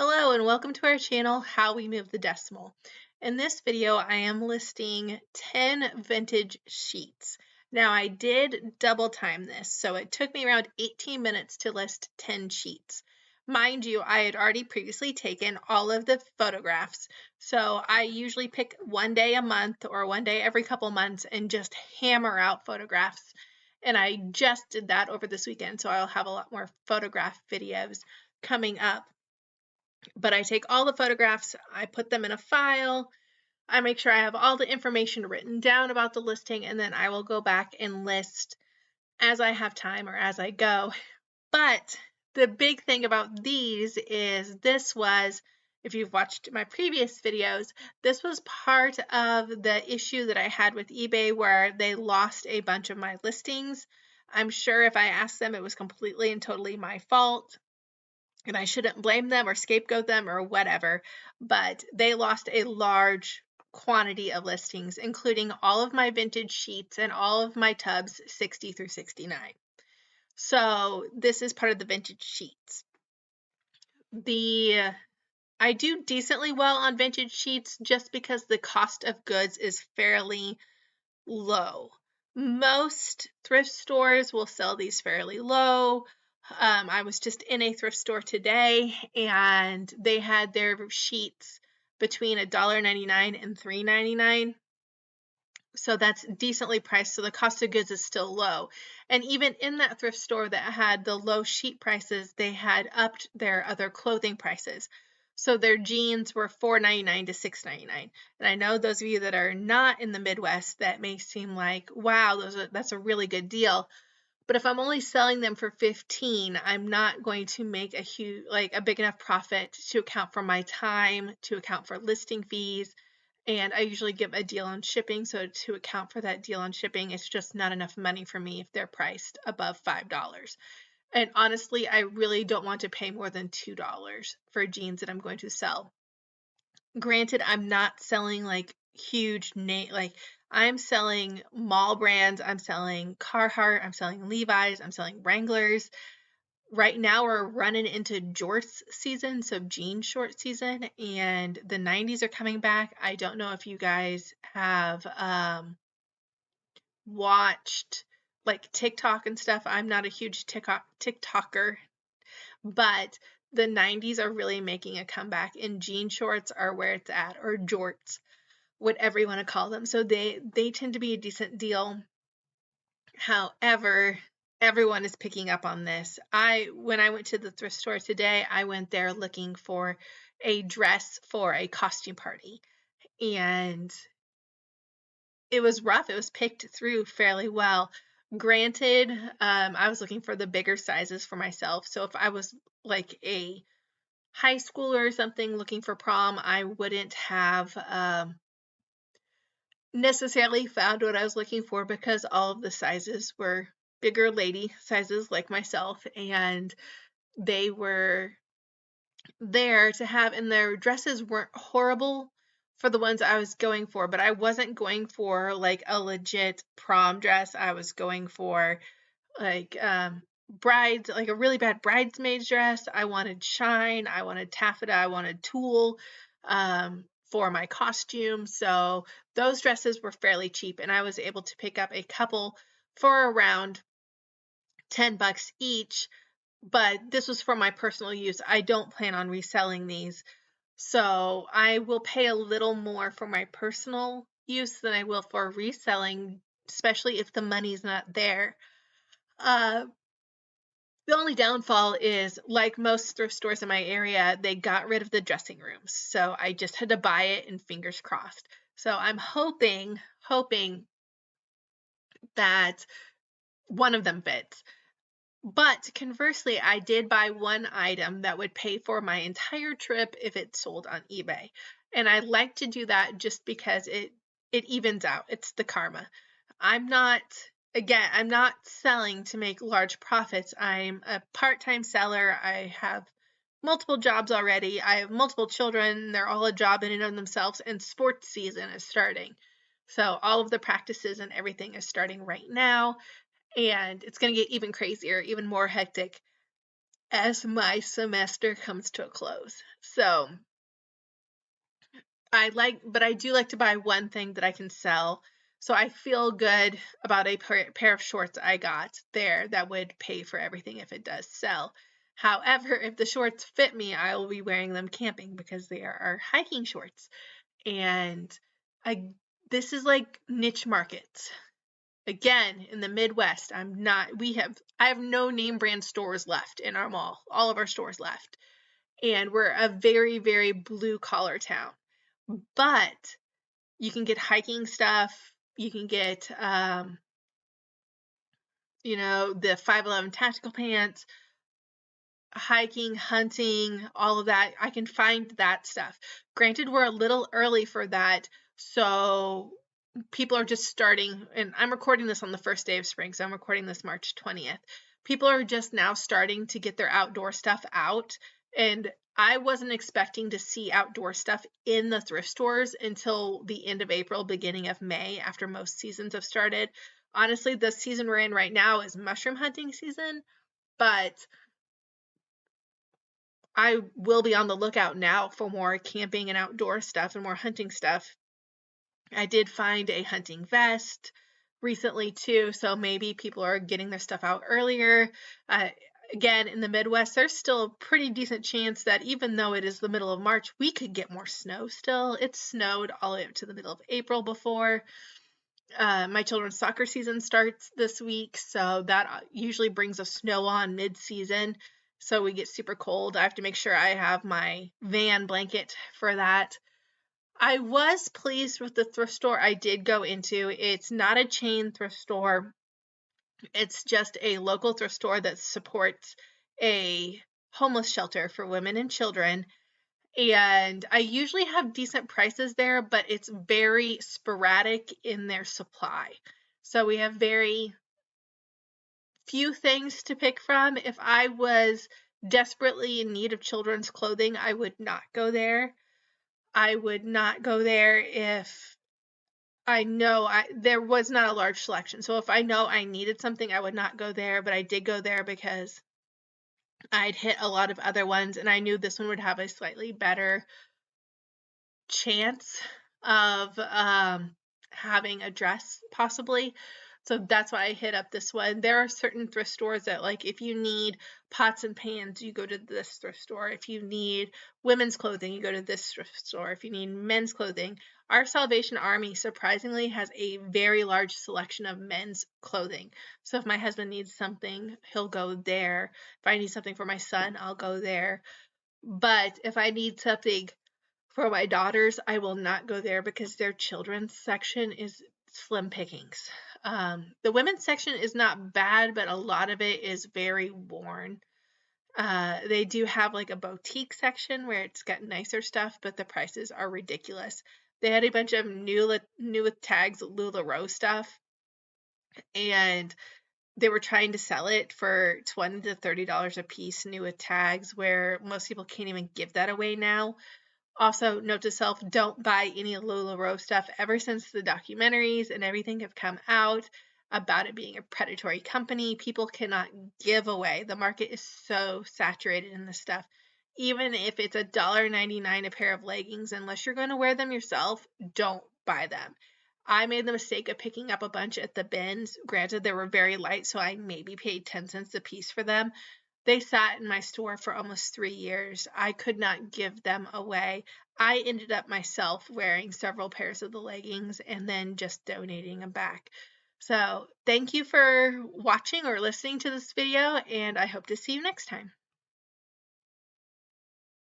Hello and welcome to our channel, How We Move the Decimal. In this video, I am listing 10 vintage sheets. Now I did double time this, so it took me around 18 minutes to list 10 sheets. Mind you, I had already previously taken all of the photographs, so I usually pick one day a month or one day every couple months and just hammer out photographs. And I just did that over this weekend, so I'll have a lot more photograph videos coming up. But I take all the photographs, I put them in a file, I make sure I have all the information written down about the listing, and then I will go back and list as I have time or as I go. But the big thing about these is this was, if you've watched my previous videos, this was part of the issue that I had with eBay where they lost a bunch of my listings. I'm sure if I asked them, it was completely and totally my fault and I shouldn't blame them or scapegoat them or whatever, but they lost a large quantity of listings, including all of my vintage sheets and all of my tubs 60 through 69. So this is part of the vintage sheets. I do decently well on vintage sheets just because the cost of goods is fairly low. Most thrift stores will sell these fairly low. I was just in a thrift store today and they had their sheets between $1.99 and $3.99. So that's decently priced. So the cost of goods is still low. And even in that thrift store that had the low sheet prices, they had upped their other clothing prices. So their jeans were $4.99 to $6.99. And I know those of you that are not in the Midwest, that may seem like, wow, that's a really good deal. But if I'm only selling them for 15, I'm not going to make a big enough profit to account for my time, to account for listing fees. And I usually give a deal on shipping. So to account for that deal on shipping, it's just not enough money for me if they're priced above $5. And honestly, I really don't want to pay more than $2 for jeans that I'm going to sell. Granted, I'm not selling like huge name, like I'm selling mall brands, I'm selling Carhartt, I'm selling Levi's, I'm selling Wranglers. Right now we're running into jorts season, so jean short season, and the 90s are coming back. I don't know if you guys have watched like TikTok and stuff. I'm not a huge TikToker, but the 90s are really making a comeback, and jean shorts are where it's at, or jorts, whatever you want to call them. So they tend to be a decent deal. However, everyone is picking up on this. When I went to the thrift store today, I went there looking for a dress for a costume party, and it was rough. It was picked through fairly well. Granted, I was looking for the bigger sizes for myself. So if I was like a high schooler or something looking for prom, I wouldn't have necessarily found what I was looking for because all of the sizes were bigger lady sizes like myself, and they were there to have, and their dresses weren't horrible for the ones I was going for, but I wasn't going for like a legit prom dress. I was going for like brides, like a really bad bridesmaid dress. I wanted shine, I wanted taffeta, I wanted tulle for my costume. So those dresses were fairly cheap, and I was able to pick up a couple for around $10 each. But this was for my personal use. I don't plan on reselling these. So I will pay a little more for my personal use than I will for reselling, especially if the money's not there. The only downfall is, like most thrift stores in my area, they got rid of the dressing rooms. So I just had to buy it, and fingers crossed. So I'm hoping that one of them fits. But conversely, I did buy one item that would pay for my entire trip if it sold on eBay. And I like to do that just because it evens out. It's the karma. I'm not selling to make large profits. I'm a part-time seller. I have multiple jobs already. I have multiple children. They're all a job in and of themselves, and sports season is starting. So all of the practices and everything is starting right now, and it's going to get even crazier, even more hectic as my semester comes to a close. So but I do like to buy one thing that I can sell. So I feel good about a pair of shorts I got there that would pay for everything if it does sell. However, if the shorts fit me, I will be wearing them camping because they are hiking shorts. And this is like niche markets. Again, in the Midwest, I have no name brand stores left in our mall. All of our stores left. And we're a very, very blue collar town. But you can get hiking stuff. You can get, the 511 tactical pants, hiking, hunting, all of that. I can find that stuff. Granted, we're a little early for that. So people are just starting, and I'm recording this on the first day of spring. So I'm recording this March 20th. People are just now starting to get their outdoor stuff out. And I wasn't expecting to see outdoor stuff in the thrift stores until the end of April, beginning of May, after most seasons have started. Honestly, the season we're in right now is mushroom hunting season, but I will be on the lookout now for more camping and outdoor stuff and more hunting stuff. I did find a hunting vest recently too, so maybe people are getting their stuff out earlier. Again, in the Midwest, there's still a pretty decent chance that even though it is the middle of March, we could get more snow still. It snowed all the way up to the middle of April before. My children's soccer season starts this week, so that usually brings us snow on mid-season. So we get super cold. I have to make sure I have my van blanket for that. I was pleased with the thrift store I did go into. It's not a chain thrift store. It's just a local thrift store that supports a homeless shelter for women and children. And I usually have decent prices there, but it's very sporadic in their supply. So we have very few things to pick from. If I was desperately in need of children's clothing, I would not go there. I would not go there if I know there was not a large selection. So if I know I needed something, I would not go there, but I did go there because I'd hit a lot of other ones and I knew this one would have a slightly better chance of having a dress possibly. So that's why I hit up this one. There are certain thrift stores that, like, if you need pots and pans, you go to this thrift store. If you need women's clothing, you go to this thrift store. If you need men's clothing, our Salvation Army surprisingly has a very large selection of men's clothing. So if my husband needs something, he'll go there. If I need something for my son, I'll go there. But if I need something for my daughters, I will not go there because their children's section is slim pickings. The women's section is not bad, but a lot of it is very worn. They do have like a boutique section where it's got nicer stuff, but the prices are ridiculous. They had a bunch of new with tags LuLaRoe stuff, and they were trying to sell it for $20 to $30 a piece, new with tags, where most people can't even give that away now. Also, note to self, don't buy any LuLaRoe stuff. Ever since the documentaries and everything have come out about it being a predatory company, people cannot give away. The market is so saturated in this stuff. Even if it's $1.99 a pair of leggings, unless you're going to wear them yourself, don't buy them. I made the mistake of picking up a bunch at the bins. Granted, they were very light, so I maybe paid 10 cents a piece for them. They sat in my store for almost 3 years. I could not give them away. I ended up myself wearing several pairs of the leggings and then just donating them back. So thank you for watching or listening to this video, and I hope to see you next time.